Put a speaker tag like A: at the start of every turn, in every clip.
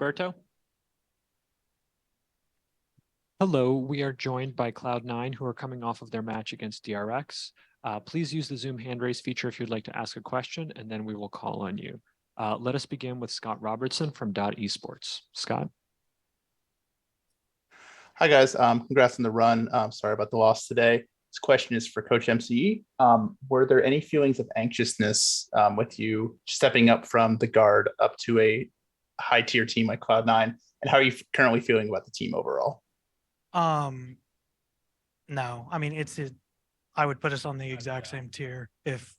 A: Roberto. Hello, we are joined by Cloud9, who are coming off of their match against DRX. Please use the Zoom hand raise feature if you'd like to ask a question, and then we will call on you. Let us begin with Scott Robertson from .esports. Scott.
B: Hi, guys. Congrats on the run. Sorry about the loss today. This question is for Coach MCE. Were there any feelings of anxiousness with you stepping up from the guard up to a high-tier team like Cloud9? And how are you currently feeling about the team overall?
C: No, I mean, I would put us on the exact same tier if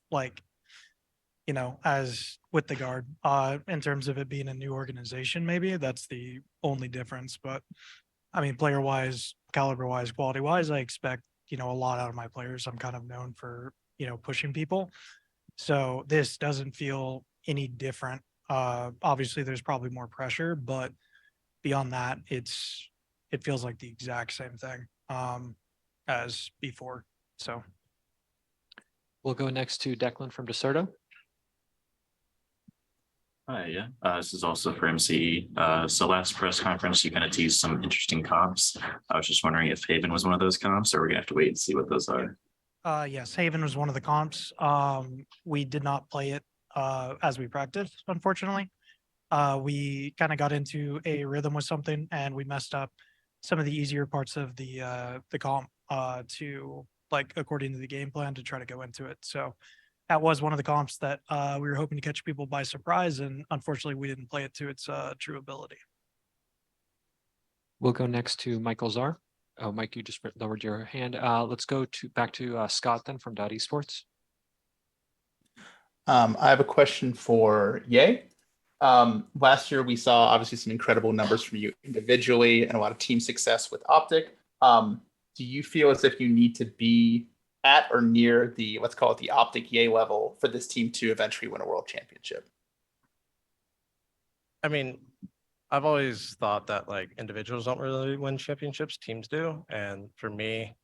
C: as with the guard, in terms of it being a new organization, maybe that's the only difference. But I mean, player wise, caliber wise, quality wise, I expect, a lot out of my players. I'm kind of known for, pushing people. So this doesn't feel any different. Obviously there's probably more pressure, but beyond that, it feels like the exact same thing as before. So
A: we'll go next to Declan from Deserto.
D: Hi, yeah. This is also for MCE. So last press conference, you kind of teased some interesting comps. I was just wondering if Haven was one of those comps, or we're gonna have to wait and see what those are.
C: Yes, Haven was one of the comps. We did not play it as we practiced, unfortunately. We kind of got into a rhythm with something, and we messed up some of the easier parts of the comp to according to the game plan to try to go into it. So that was one of the comps that we were hoping to catch people by surprise, and unfortunately we didn't play it to its true ability.
A: We'll go next to Michael Czar. Oh, Mike, you just lowered your hand. Let's go back to Scott then from .esports.
B: I have a question for Ye. Last year, we saw obviously some incredible numbers from you individually and a lot of team success with Optic. Do you feel as if you need to be at or near the, let's call it the Optic Ye level for this team to eventually win a world championship?
E: I mean, I've always thought that individuals don't really win championships, teams do. And for me,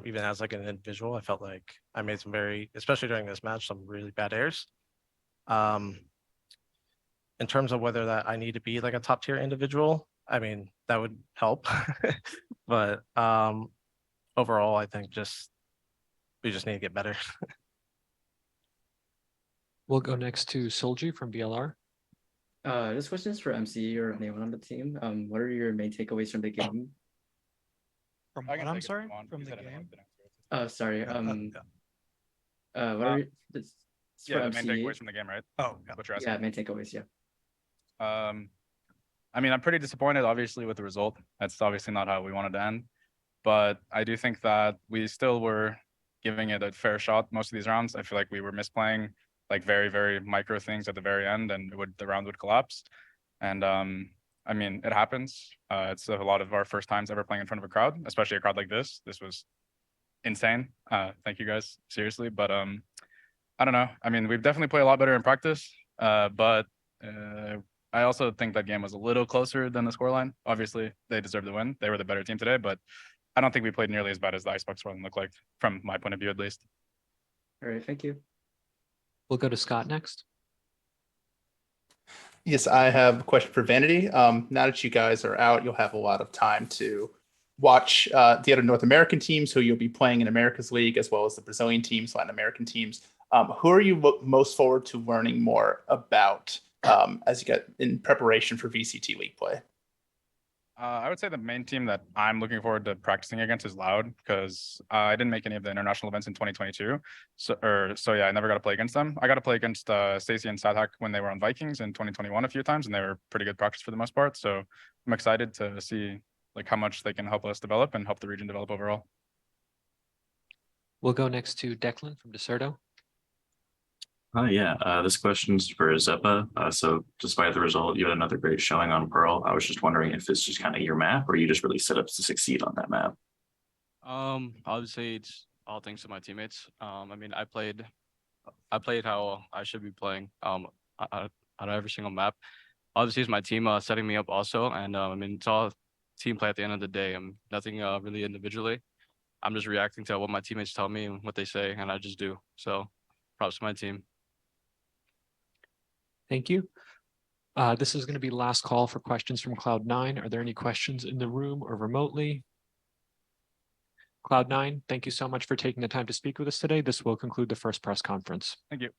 E: even as an individual, I felt like I made some especially during this match, some really bad errors. In terms of whether that I need to be a top tier individual, I mean, that would help. But overall, I think we just need to get better.
A: We'll go next to Solji from BLR.
F: This question is for MC or anyone on the team. What are your main takeaways from the game?
C: From what? I'm sorry, from the game.
F: Oh, sorry. What are
G: the main takeaways from the game, right?
C: Oh, yeah.
G: What you're asking?
F: Yeah, main takeaways. Yeah.
G: I mean, I'm pretty disappointed, obviously, with the result. That's obviously not how we wanted to end, but I do think that we still were giving it a fair shot most of these rounds. I feel like we were misplaying very, very micro things at the very end, and the round would collapse. And I mean, it happens. It's a lot of our first times ever playing in front of a crowd, especially a crowd like this. This was insane. Thank you guys, seriously. But I don't know. I mean, we've definitely played a lot better in practice, but I also think that game was a little closer than the scoreline. Obviously, they deserved the win. They were the better team today, but I don't think we played nearly as bad as the Icebox scoreline looked like, from my point of view, at least.
F: All right, thank you.
A: We'll go to Scott next.
B: Yes, I have a question for Vanity. Now that you guys are out, you'll have a lot of time to watch the other North American teams who you'll be playing in America's League, as well as the Brazilian teams, Latin American teams. Who are you most forward to learning more about as you get in preparation for VCT League play?
G: I would say the main team that I'm looking forward to practicing against is Loud, because I didn't make any of the international events in 2022. So yeah, I never got to play against them. I got to play against Stacey and Sadhak when they were on Vikings in 2021 a few times, and they were pretty good practice for the most part. So I'm excited to see how much they can help us develop and help the region develop overall.
A: We'll go next to Declan from Deserto.
D: Yeah, this question's for Zeppa. So despite the result, you had another great showing on Pearl. I was just wondering if it's just kind of your map, or you just really set up to succeed on that map.
H: I would say it's all thanks to my teammates. I mean, I played how I should be playing on every single map. Obviously, it's my team setting me up also, and I mean, it's all team play at the end of the day. I'm nothing really individually. I'm just reacting to what my teammates tell me and what they say, and I just do. So props to my team.
A: Thank you. This is going to be last call for questions from Cloud9. Are there any questions in the room or remotely? Cloud9, thank you so much for taking the time to speak with us today. This will conclude the first press conference.
G: Thank you.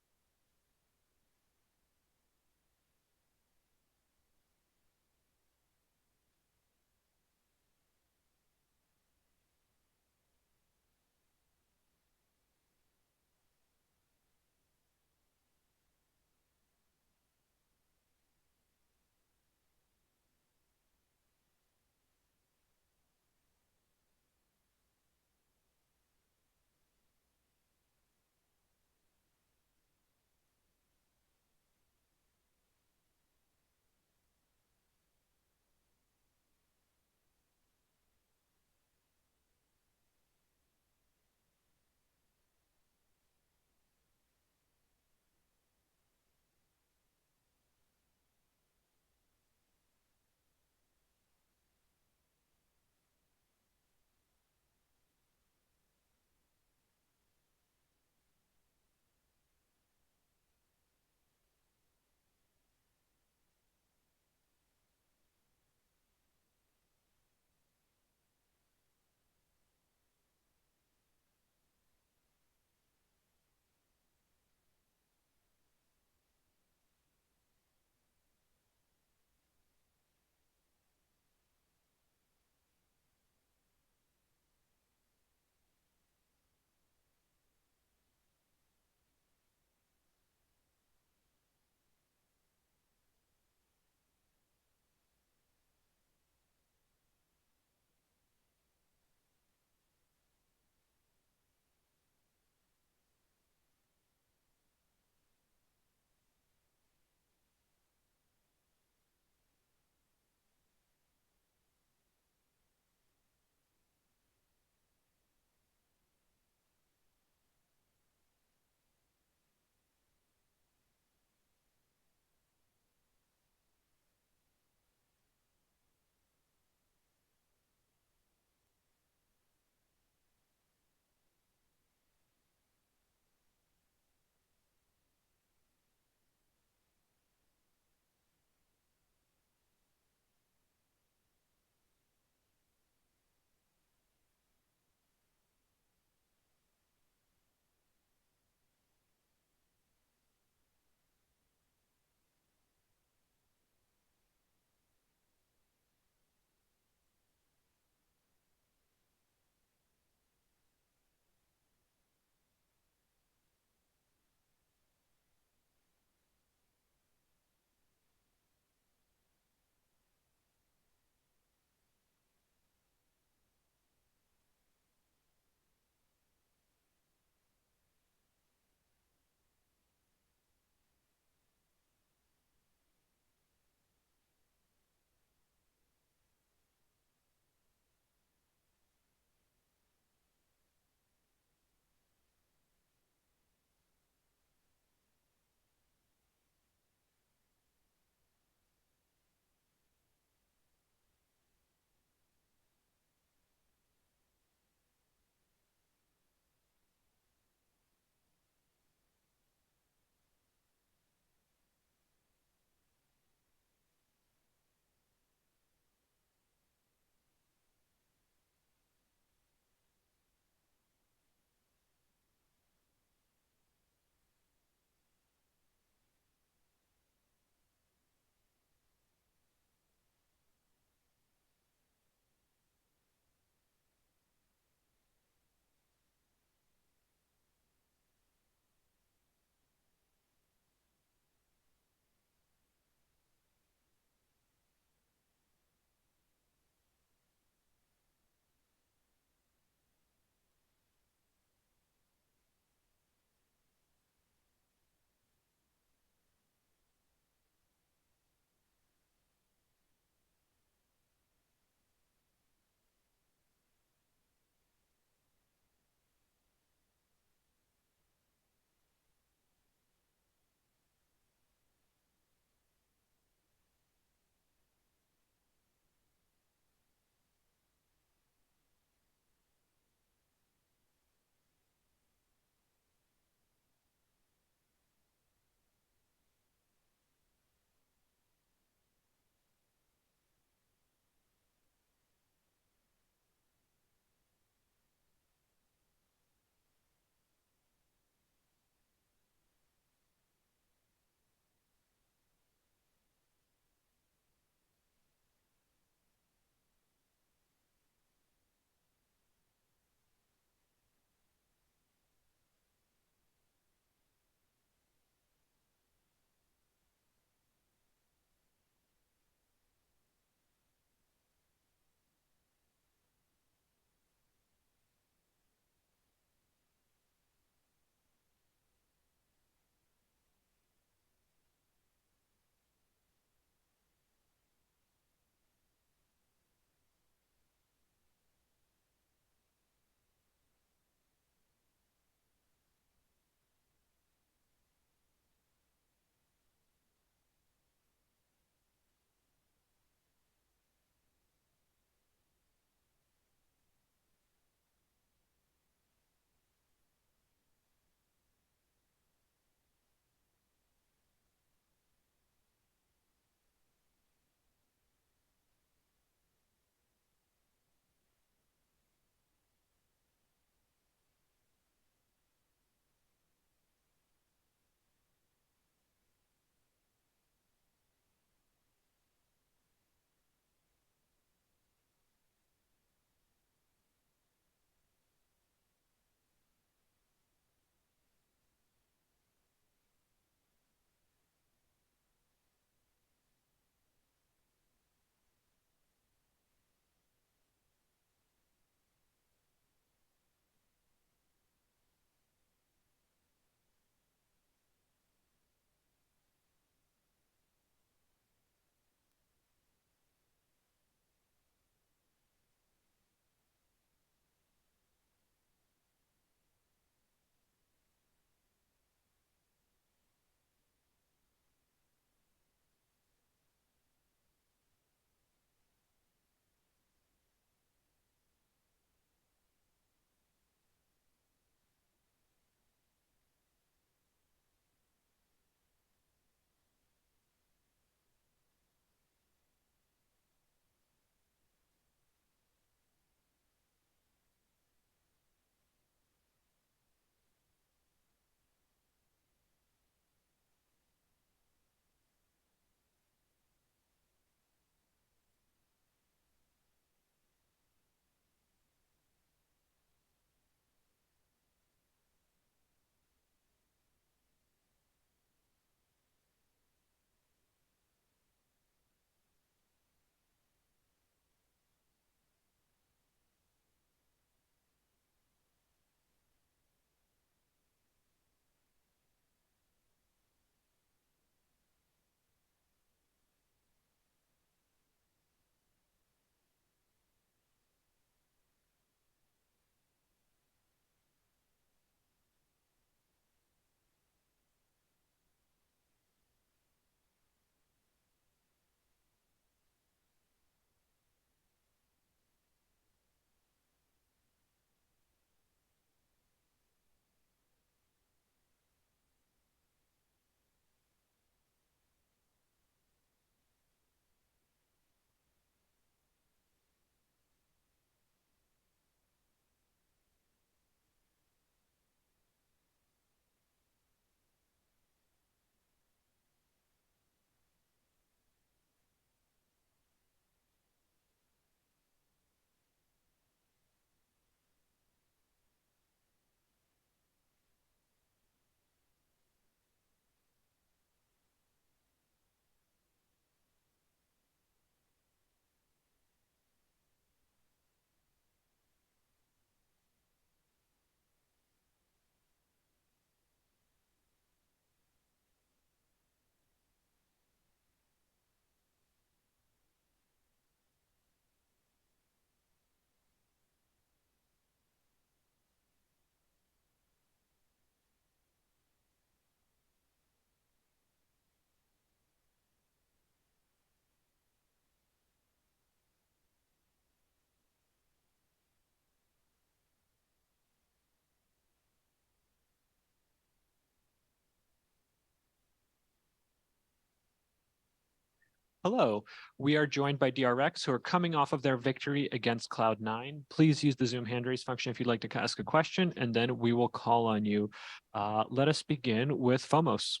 A: Hello, we are joined by DRX who are coming off of their victory against Cloud9. Please use the Zoom hand raise function if you'd like to ask a question, and then we will call on you. Let us begin with Fomos.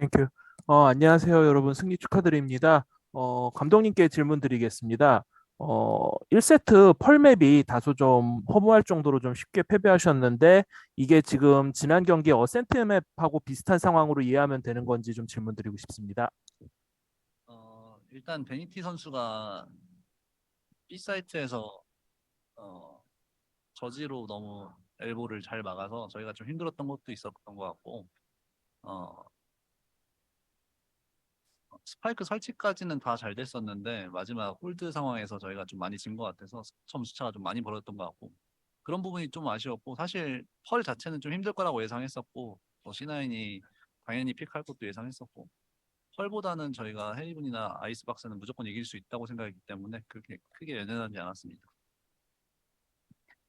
I: 땡큐. 안녕하세요, 여러분. 승리 축하드립니다. 감독님께 질문 드리겠습니다. 1세트 펄맵이 다소 좀 허무할 정도로 좀 쉽게 패배하셨는데 이게 지금 지난 경기 어센트 맵하고 비슷한 상황으로 이해하면 되는 건지 좀 질문 드리고 싶습니다.
J: 일단 베니티 선수가 B 사이트에서 저지로 너무 엘보를 잘 막아서 저희가 좀 힘들었던 것도 있었던 것 같고 스파이크 설치까지는 다 잘 됐었는데 마지막 홀드 상황에서 저희가 좀 많이 진 것 같아서 처음 수차가 좀 많이 벌어졌던 것 같고 그런 부분이 좀 아쉬웠고 사실 펄 자체는 좀 힘들 거라고 예상했었고 C9이 당연히 픽할 것도 예상했었고 펄보다는 저희가 헤이븐이나 아이스박스는 무조건 이길 수 있다고 생각했기 때문에 그렇게 크게 연연하지 않았습니다.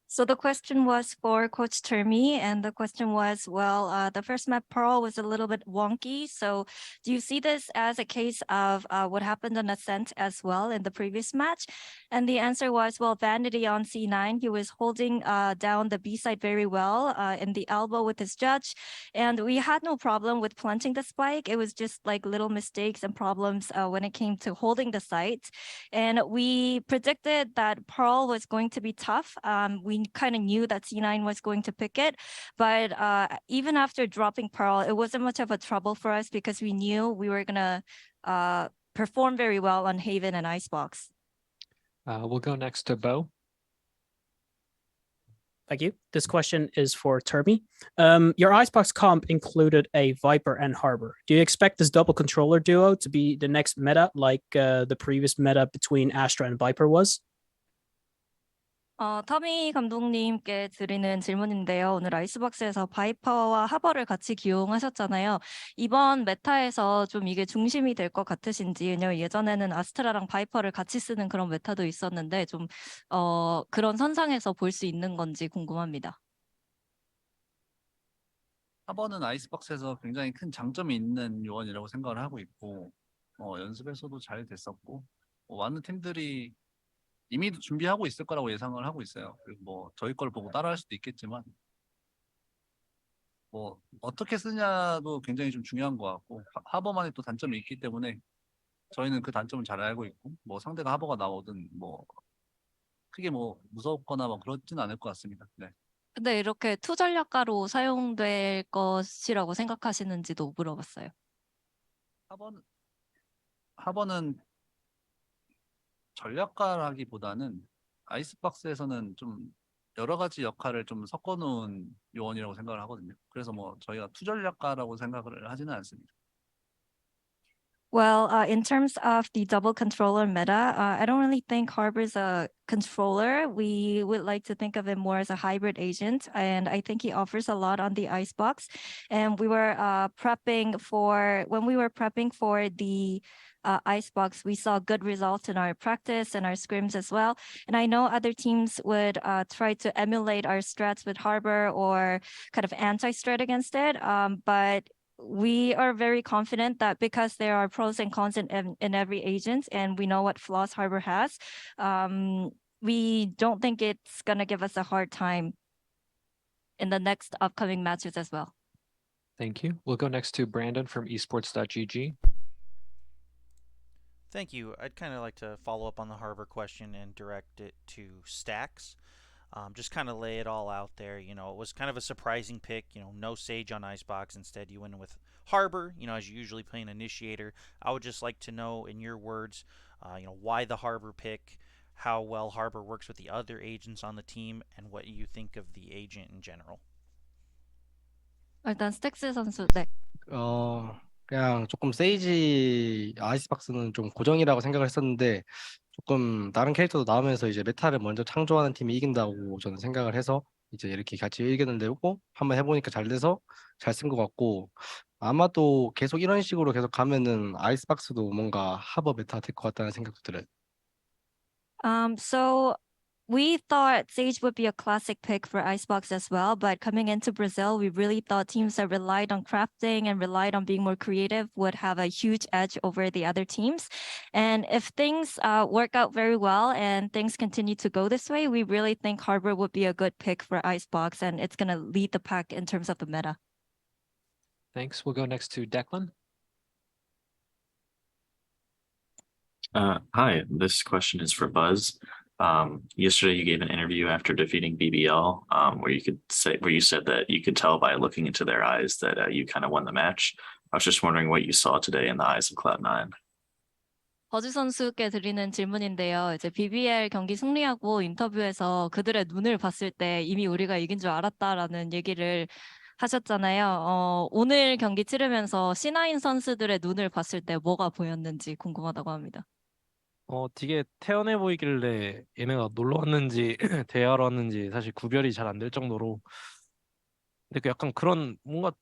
K: So the question was for Coach Termi, and the question was, well, the first map Pearl was a little bit wonky. So do you see this as a case of what happened on Ascent as well in the previous match? And the answer was, well, Vanity on C9, he was holding down the B side very well in the elbow with his judge. And we had no problem with planting the spike. It was just like little mistakes and problems when it came to holding the site. And we predicted that Pearl was going to be tough. We kind of knew that C9 was going to pick it, but even after dropping Pearl, it wasn't much of a trouble for us because we knew we were gonna perform very well on Haven and Icebox.
A: We'll go next to Bo.
L: Thank you. This question is for Termi. Your Icebox comp included a Viper and Harbor. Do you expect this double controller duo to be the next meta like the previous meta between Astra and Viper was?
K: 터미 감독님께 드리는 질문인데요. 오늘 아이스박스에서 바이퍼와 하버를 같이 기용하셨잖아요. 이번 메타에서 좀 이게 중심이 될 것 같으신지, 왜냐면 예전에는 아스트라랑 바이퍼를 같이 쓰는 그런 메타도 있었는데 좀 그런 선상에서 볼 수 있는 건지 궁금합니다.
J: 하버는 아이스박스에서 굉장히 큰 장점이 있는 요원이라고 생각을 하고 있고 연습에서도 잘 됐었고 많은 팀들이 이미 준비하고 있을 거라고 예상을 하고 있어요. 그리고 뭐 저희 걸 보고 따라할 수도 있겠지만 뭐 어떻게 쓰냐도 굉장히 좀 중요한 것 같고 하버만의 또 단점이 있기 때문에 저희는 그 단점을 잘 알고 있고 뭐 상대가 하버가 나오든 뭐 크게 뭐 무섭거나 뭐 그렇진 않을 것 같습니다. 네.
K: 근데 이렇게 투 전략가로 사용될 것이라고 생각하시는지도 물어봤어요.
J: 하버는 전략가라기보다는 아이스박스에서는 좀 여러 가지 역할을 좀 섞어놓은 요원이라고 생각을 하거든요. 그래서 뭐 저희가 투전략가라고 생각을 하지는 않습니다.
K: Well, in terms of the double controller meta, I don't really think Harbor's a controller. We would like to think of it more as a hybrid agent, and I think he offers a lot on the Icebox. And we were prepping for the Icebox, we saw good results in our practice and our scrims as well. And I know other teams would try to emulate our strats with Harbor or kind of anti-strat against it, but we are very confident that because there are pros and cons in every agent and we know what flaws Harbor has, we don't think it's going to give us a hard time in the next upcoming matches as well.
A: Thank you. We'll go next to Brandon from esports.gg.
M: Thank you. I'd kind of like to follow up on the Harbor question and direct it to Stacks. Just kind of lay it all out there. You know, it was kind of a surprising pick. You know, no Sage on Icebox. Instead, you went with Harbor. You know, as you usually play an Initiator. I would just like to know, in your words, you know, why the Harbor pick, how well Harbor works with the other agents on the team, and what you think of the agent in general.
K: 일단 스택스 선수, 네.
N: 그냥 조금 세이지 아이스박스는 좀 고정이라고 생각을 했었는데 조금 다른 캐릭터도 나오면서 이제 메타를 먼저 창조하는 팀이 이긴다고 저는 생각을 해서 이제 이렇게 같이 의견을 내고 한번 해보니까 잘 돼서 잘 쓴 것 같고 아마도 계속 이런 식으로 계속 가면은 아이스박스도 뭔가 하버 메타 될 것 같다는 생각도 들어요.
K: So we thought Sage would be a classic pick for Icebox as well, but coming into Brazil, we really thought teams that relied on crafting and relied on being more creative would have a huge edge over the other teams. And if things work out very well and things continue to go this way, we really think Harbor would be a good pick for Icebox, and it's going to lead the pack in terms of the meta.
A: Thanks. We'll go next to Declan.
D: Hi, this question is for Buzz. Yesterday you gave an interview after defeating BBL, where you said that you could tell by looking into their eyes that you kind of won the match. I was just wondering what you saw today in the eyes of Cloud9.
K: 버즈 선수께 드리는 질문인데요. 이제 BBL 경기 승리하고 인터뷰에서 그들의 눈을 봤을 때 이미 우리가 이긴 줄 알았다라는 얘기를 하셨잖아요. 오늘 경기 치르면서 C9 선수들의 눈을 봤을 때 뭐가 보였는지 궁금하다고 합니다.
E: 되게 태연해 보이길래 얘네가 놀러 왔는지 대화하러 왔는지 사실 구별이 잘 안 될 정도로. 근데 그 약간 그런 뭔가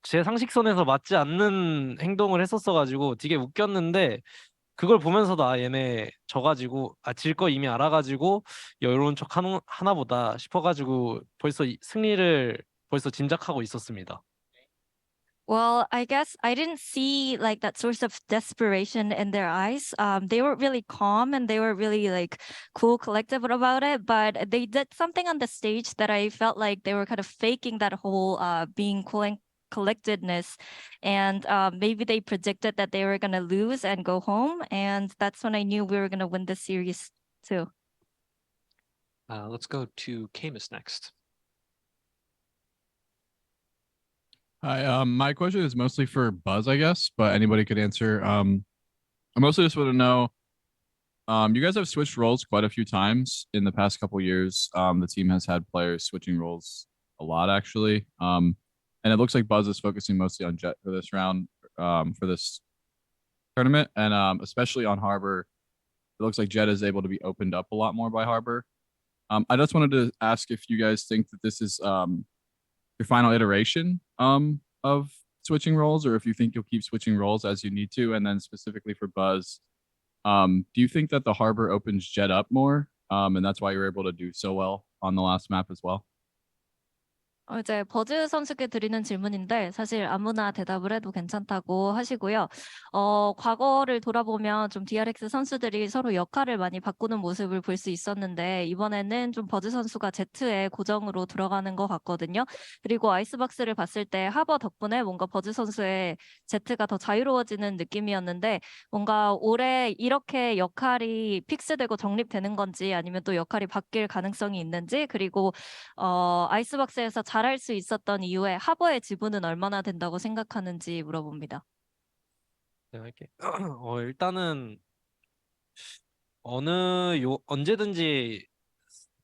E: 제 상식선에서 맞지 않는 행동을 했었어가지고 되게 웃겼는데 그걸 보면서도 얘네 져가지고 질 거 이미 알아가지고 여유로운 척 하나보다 싶어가지고 벌써 승리를 벌써 짐작하고 있었습니다.
K: Well, I guess I didn't see like that source of desperation in their eyes. They were really calm and they were really like cool, collective about it. But they did something on the stage that I felt like they were kind of faking that whole being cool and collectedness. And maybe they predicted that they were going to lose and go home. And that's when I knew we were going to win this series too.
A: Let's go to Camus next.
O: Hi, my question is mostly for Buzz, I guess, but anybody could answer. I mostly just want to know, you guys have switched roles quite a few times in the past couple years. The team has had players switching roles a lot, actually. And it looks like Buzz is focusing mostly on Jet for this round, for this tournament, and especially on Harbor. It looks like Jet is able to be opened up a lot more by Harbor. I just wanted to ask if you guys think that this is your final iteration of switching roles, or if you think you'll keep switching roles as you need to. And then specifically for Buzz, do you think that the Harbor opens Jet up more, and that's why you're able to do so well on the last map as well?
K: 이제 버즈 선수께 드리는 질문인데 사실 아무나 대답을 해도 괜찮다고 하시고요. 과거를 돌아보면 좀 DRX 선수들이 서로 역할을 많이 바꾸는 모습을 볼 수 있었는데 이번에는 좀 버즈 선수가 Z에 고정으로 들어가는 것 같거든요. 그리고 아이스박스를 봤을 때 하버 덕분에 뭔가 버즈 선수의 Z가 더 자유로워지는 느낌이었는데 뭔가 올해 이렇게 역할이 픽스되고 정립되는 건지 아니면 또 역할이 바뀔 가능성이 있는지 그리고 아이스박스에서 잘할 수 있었던 이유에 하버의 지분은 얼마나 된다고 생각하는지 물어봅니다.
E: 네, 할게. 일단은 언제든지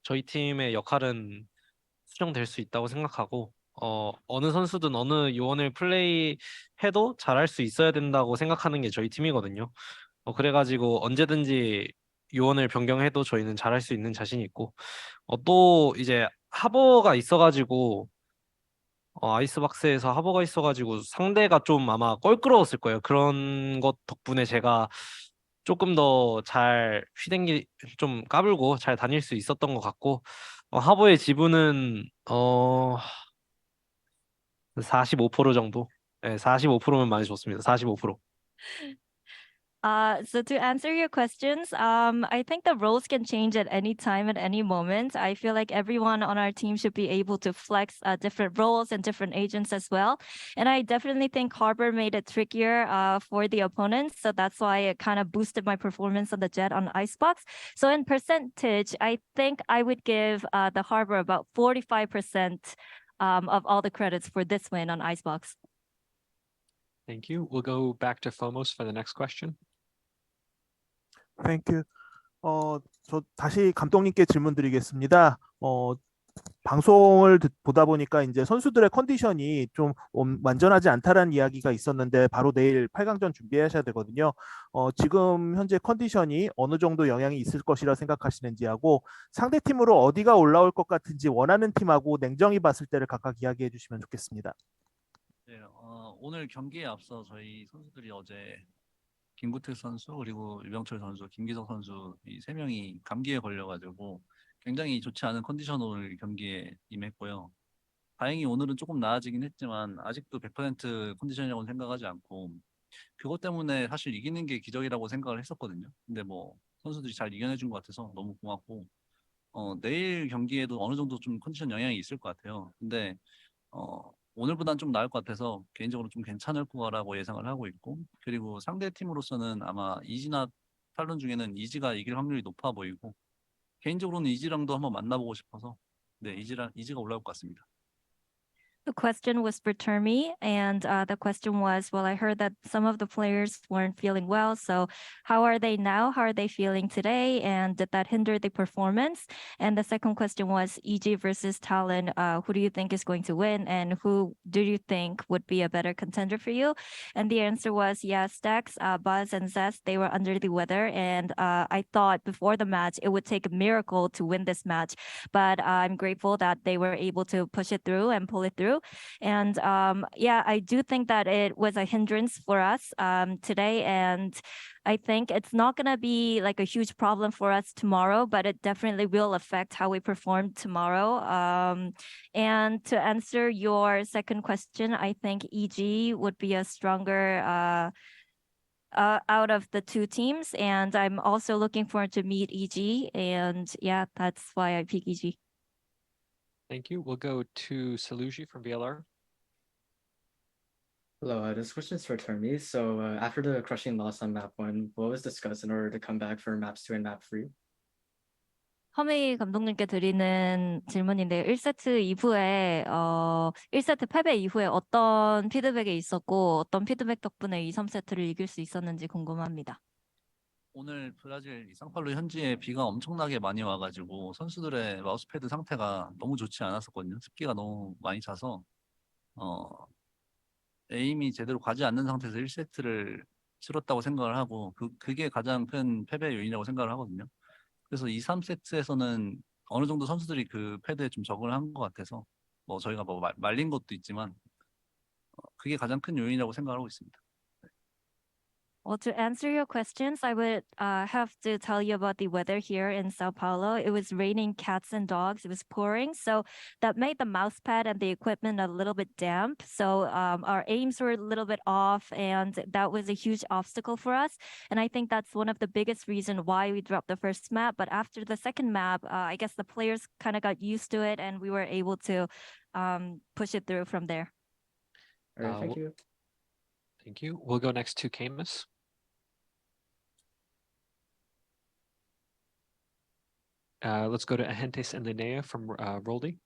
E: 저희 팀의 역할은 수정될 수 있다고 생각하고 어느 선수든 어느 요원을 플레이해도 잘할 수 있어야 된다고 생각하는 게 저희 팀이거든요. 그래가지고 언제든지 요원을 변경해도 저희는 잘할 수 있는 자신이 있고 또 이제 하버가 있어가지고 아이스박스에서 하버가 있어가지고 상대가 좀 아마 껄끄러웠을 거예요. 그런 것 덕분에 제가 조금 더 잘 좀 까불고 잘 다닐 수 있었던 것 같고 하버의 지분은 45% 정도. 네, 45%면 많이 좋습니다. 45%.
K: So to answer your questions, I think the roles can change at any time, at any moment. I feel like everyone on our team should be able to flex different roles and different agents as well. And I definitely think Harbor made it trickier for the opponents. So that's why it kind of boosted my performance on the Jet on Icebox. So in percentage, I think I would give the Harbor about 45% of all the credits for this win on Icebox.
A: Thank you. We'll go back to Fomos for the next question.
I: Thank you. 저 다시 감독님께 질문 드리겠습니다. 방송을 보다 보니까 이제 선수들의 컨디션이 좀 완전하지 않다라는 이야기가 있었는데 바로 내일 8강전 준비하셔야 되거든요. 지금 현재 컨디션이 어느 정도 영향이 있을 것이라 생각하시는지 하고 상대 팀으로 어디가 올라올 것 같은지 원하는 팀하고 냉정히 봤을 때를 각각 이야기해 주시면 좋겠습니다.
J: 네, 오늘 경기에 앞서 저희 선수들이 어제 김구택 선수 그리고 유병철 선수, 김기석 선수 이 세 명이 감기에 걸려가지고 굉장히 좋지 않은 컨디션으로 경기에 임했고요. 다행히 오늘은 조금 나아지긴 했지만 아직도 100% 컨디션이라고는 생각하지 않고 그것 때문에 사실 이기는 게 기적이라고 생각을 했었거든요. 근데 뭐 선수들이 잘 이겨내준 것 같아서 너무 고맙고 내일 경기에도 어느 정도 좀 컨디션 영향이 있을 것 같아요. 근데 오늘보단 좀 나을 것 같아서 개인적으로 좀 괜찮을 거라고 예상을 하고 있고 그리고 상대 팀으로서는 아마 이지나 탈론 중에는 이지가 이길 확률이 높아 보이고 개인적으로는 이지랑도 한번 만나보고 싶어서 네 이지가 올라올 것 같습니다.
K: The question was for Termi, and the question was, well, I heard that some of the players weren't feeling well. So how are they now? How are they feeling today? And did that hinder the performance? And the second question was EG versus Talon. Who do you think is going to win? And who do you think would be a better contender for you? And the answer was, yeah, Stax, Buzz, and Zest, they were under the weather. And I thought before the match, it would take a miracle to win this match. But I'm grateful that they were able to push it through and pull it through. And yeah, I do think that it was a hindrance for us today. And I think it's not going to be like a huge problem for us tomorrow, but it definitely will affect how we perform tomorrow. And to answer your second question, I think EG would be a stronger out of the two teams. And I'm also looking forward to meet EG. And yeah, that's why I pick EG.
A: Thank you. We'll go to Saluji from VLR.
F: Hello, this question is for Termi. So after the crushing loss on map 1, what was discussed in order to come back for maps 2 and map 3?
K: 허미 감독님께 드리는 질문인데요. 1세트 이후에 1세트 패배 이후에 어떤 피드백이 있었고 어떤 피드백 덕분에 2, 3세트를 이길 수 있었는지 궁금합니다.
J: 오늘 브라질 상팔로 현지에 비가 엄청나게 많이 와가지고 선수들의 마우스패드 상태가 너무 좋지 않았었거든요. 습기가 너무 많이 차서 에임이 제대로 가지 않는 상태에서 1세트를 치렀다고 생각을 하고 그게 가장 큰 패배 요인이라고 생각을 하거든요. 그래서 2, 3세트에서는 어느 정도 선수들이 그 패드에 좀 적응을 한 것 같아서 뭐 저희가 뭐 말린 것도 있지만 그게 가장 큰 요인이라고 생각하고 있습니다.
K: Well, to answer your questions, I would have to tell you about the weather here in Sao Paulo. It was raining cats and dogs. It was pouring. So that made the mouse pad and the equipment a little bit damp. So our aims were a little bit off, and that was a huge obstacle for us. And I think that's one of the biggest reasons why we dropped the first map. But after the second map, I guess the players kind of got used to it, and we were able to push it through from there.
F: All right, thank you.
A: Thank you. We'll go next to Camus. Let's go to Agentes and Linnea from Roldy.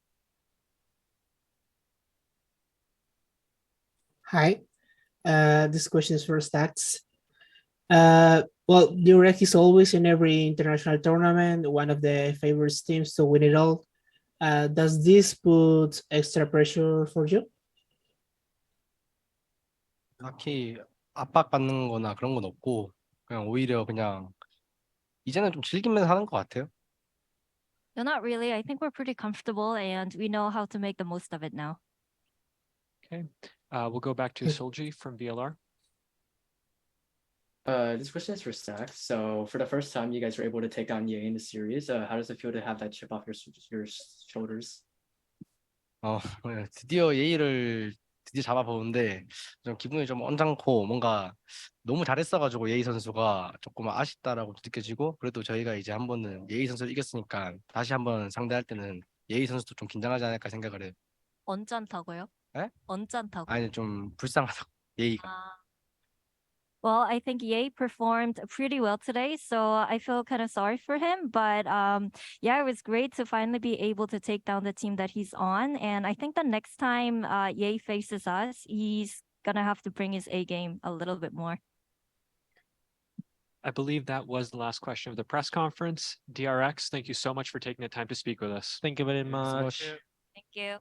P: Hi, this question is for Stats. Well, DRX is always in every international tournament, one of the favorite teams to win it all. Does this put extra pressure for you?
N: 딱히 압박받는 거나 그런 건 없고 그냥 오히려 그냥 이제는 좀 즐기면서 하는 것 같아요.
K: No, not really. I think we're pretty comfortable and we know how to make the most of it now.
A: Okay. We'll go back to Solji from VLR.
F: This question is for Stax. So for the first time, you guys were able to take down Ye in the series. How does it feel to have that chip off your shoulders?
N: 드디어 예의를 드디어 잡아보는데 좀 기분이 좀 언짢고 뭔가 너무 잘했어가지고 예의 선수가 조금 아쉽다라고 느껴지고 그래도 저희가 이제 한 번은 예의 선수를 이겼으니까 다시 한번 상대할 때는 예의 선수도 좀 긴장하지 않을까 생각을 해요.
K: 언짢다고요?
N: 에?
K: 언짢다고.
N: 아니 좀 불쌍하다고 예의가.
K: Well, I think Ye performed pretty well today, so I feel kind of sorry for him. But yeah, it was great to finally be able to take down the team that he's on. And I think the next time Ye faces us, he's gonna have to bring his A game a little bit more.
A: I believe that was the last question of the press conference. DRX, thank you so much for taking the time to speak with us.
I: Thank you very much.
K: Thank you.